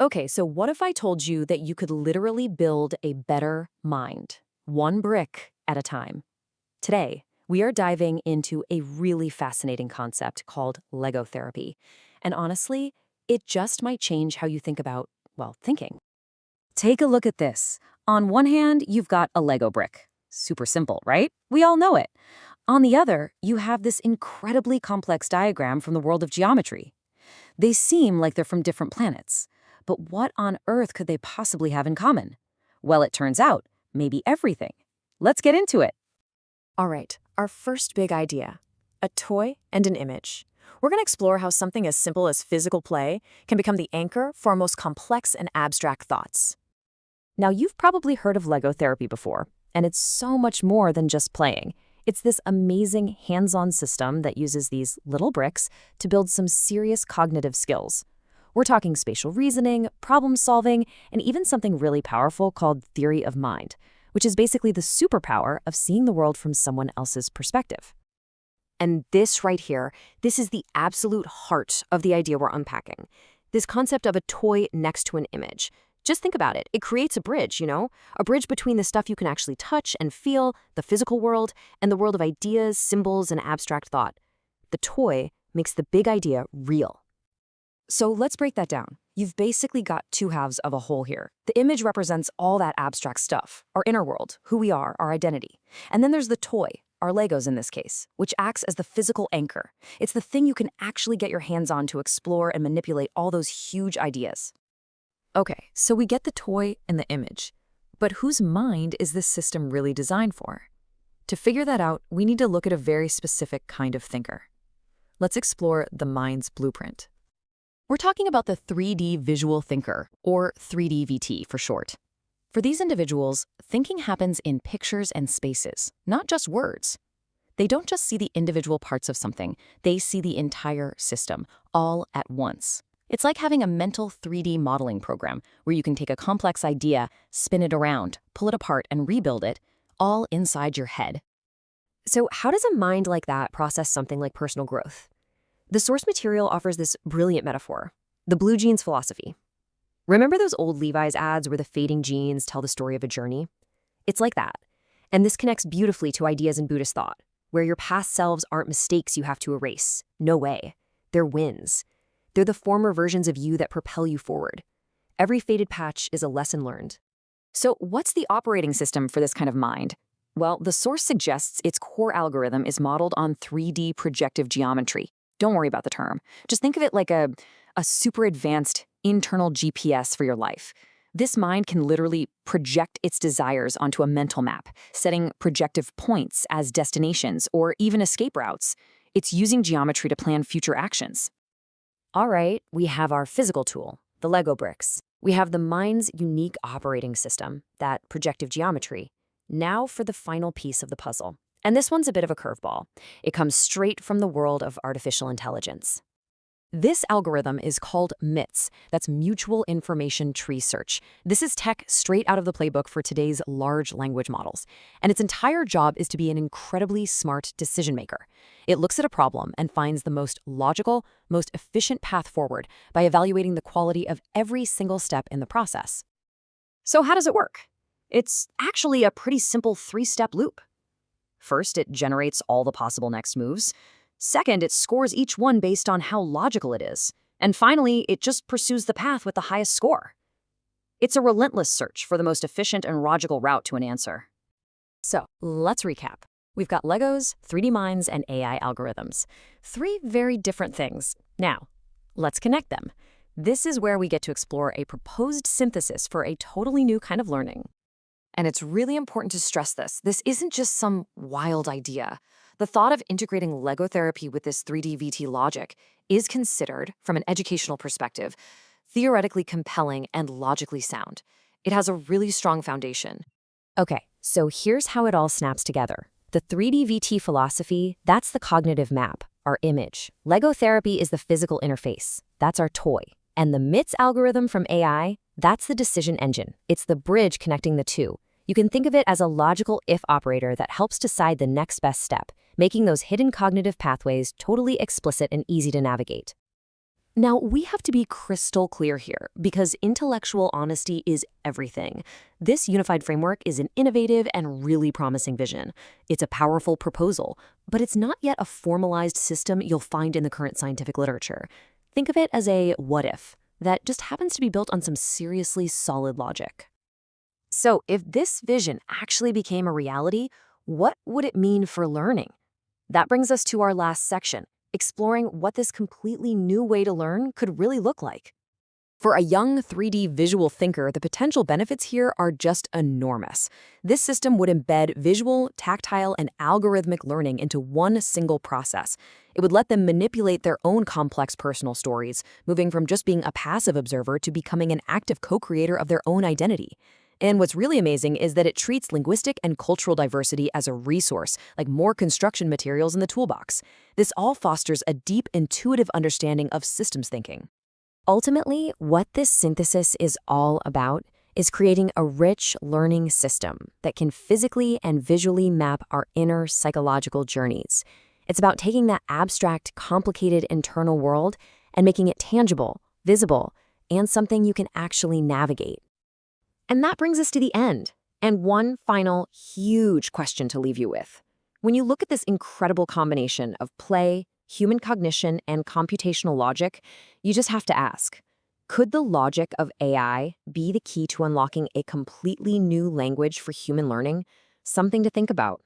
Okay, so what if I told you that you could literally build a better mind, one brick at a time? Today, we are diving into a really fascinating concept called Lego therapy. And honestly, it just might change how you think about, well, thinking. Take a look at this. On one hand, you've got a Lego brick. Super simple, right? We all know it. On the other, you have this incredibly complex diagram from the world of geometry. They seem like they're from different planets. But what on earth could they possibly have in common? Well, it turns out, maybe everything. Let's get into it. All right, our first big idea, a toy and an image. We're going to explore how something as simple as physical play can become the anchor for our most complex and abstract thoughts. Now, you've probably heard of Lego therapy before, and it's so much more than just playing. It's this amazing hands-on system that uses these little bricks to build some serious cognitive skills. We're talking spatial reasoning, problem solving, and even something really powerful called theory of mind, which is basically the superpower of seeing the world from someone else's perspective. And this right here, this is the absolute heart of the idea we're unpacking. This concept of a toy next to an image. Just think about it. It creates a bridge, a bridge between the stuff you can actually touch and feel, the physical world, and the world of ideas, symbols, and abstract thought. The toy makes the big idea real. So let's break that down. You've basically got two halves of a whole here. The image represents all that abstract stuff, our inner world, who we are, our identity. And then there's the toy, our Legos in this case, which acts as the physical anchor. It's the thing you can actually get your hands on to explore and manipulate all those huge ideas. Okay, so we get the toy and the image. But whose mind is this system really designed for? To figure that out, we need to look at a very specific kind of thinker. Let's explore the mind's blueprint. We're talking about the 3D visual thinker, or 3D VT for short. For these individuals, thinking happens in pictures and spaces, not just words. They don't just see the individual parts of something, they see the entire system, all at once. It's like having a mental 3D modeling program where you can take a complex idea, spin it around, pull it apart, and rebuild it, all inside your head. So how does a mind like that process something like personal growth? The source material offers this brilliant metaphor, the blue jeans philosophy. Remember those old Levi's ads where the fading jeans tell the story of a journey? It's like that. And this connects beautifully to ideas in Buddhist thought, where your past selves aren't mistakes you have to erase. No way. They're wins. They're the former versions of you that propel you forward. Every faded patch is a lesson learned. So what's the operating system for this kind of mind? Well, the source suggests its core algorithm is modeled on 3D projective geometry. Don't worry about the term. Just think of it like a super advanced internal GPS for your life. This mind can literally project its desires onto a mental map, setting projective points as destinations or even escape routes. It's using geometry to plan future actions. All right, we have our physical tool, the Lego bricks. We have the mind's unique operating system, that projective geometry. Now for the final piece of the puzzle. And this one's a bit of a curveball. It comes straight from the world of artificial intelligence. This algorithm is called MITS, that's Mutual Information Tree Search. This is tech straight out of the playbook for today's large language models. And its entire job is to be an incredibly smart decision maker. It looks at a problem and finds the most logical, most efficient path forward by evaluating the quality of every single step in the process. So how does it work? It's actually a pretty simple three-step loop. First, it generates all the possible next moves. Second, it scores each one based on how logical it is. And finally, it just pursues the path with the highest score. It's a relentless search for the most efficient and logical route to an answer. So, let's recap. We've got Legos, 3D minds, and AI algorithms. Three very different things. Now, let's connect them. This is where we get to explore a proposed synthesis for a totally new kind of learning. And it's really important to stress this. This isn't just some wild idea. The thought of integrating Lego therapy with this 3D VT logic is considered, from an educational perspective, theoretically compelling and logically sound. It has a really strong foundation. Okay, so here's how it all snaps together. The 3D VT philosophy, that's the cognitive map, our image. Lego therapy is the physical interface. That's our toy. And the MITS algorithm from AI, that's the decision engine. It's the bridge connecting the two. You can think of it as a logical if operator that helps decide the next best step, making those hidden cognitive pathways totally explicit and easy to navigate. Now, we have to be crystal clear here because intellectual honesty is everything. This unified framework is an innovative and really promising vision. It's a powerful proposal, but it's not yet a formalized system you'll find in the current scientific literature. Think of it as a what if that just happens to be built on some seriously solid logic. So, if this vision actually became a reality, what would it mean for learning? That brings us to our last section, exploring what this completely new way to learn could really look like. For a young 3D visual thinker, the potential benefits here are just enormous. This system would embed visual, tactile, and algorithmic learning into one single process. It would let them manipulate their own complex personal stories, moving from just being a passive observer to becoming an active co-creator of their own identity. And what's really amazing is that it treats linguistic and cultural diversity as a resource, like more construction materials in the toolbox. This all fosters a deep, intuitive understanding of systems thinking. Ultimately, what this synthesis is all about is creating a rich learning system that can physically and visually map our inner psychological journeys. It's about taking that abstract, complicated internal world and making it tangible, visible, and something you can actually navigate. And that brings us to the end, and one final huge question to leave you with. When you look at this incredible combination of play, human cognition, and computational logic, you just have to ask, could the logic of AI be the key to unlocking a completely new language for human learning? Something to think about.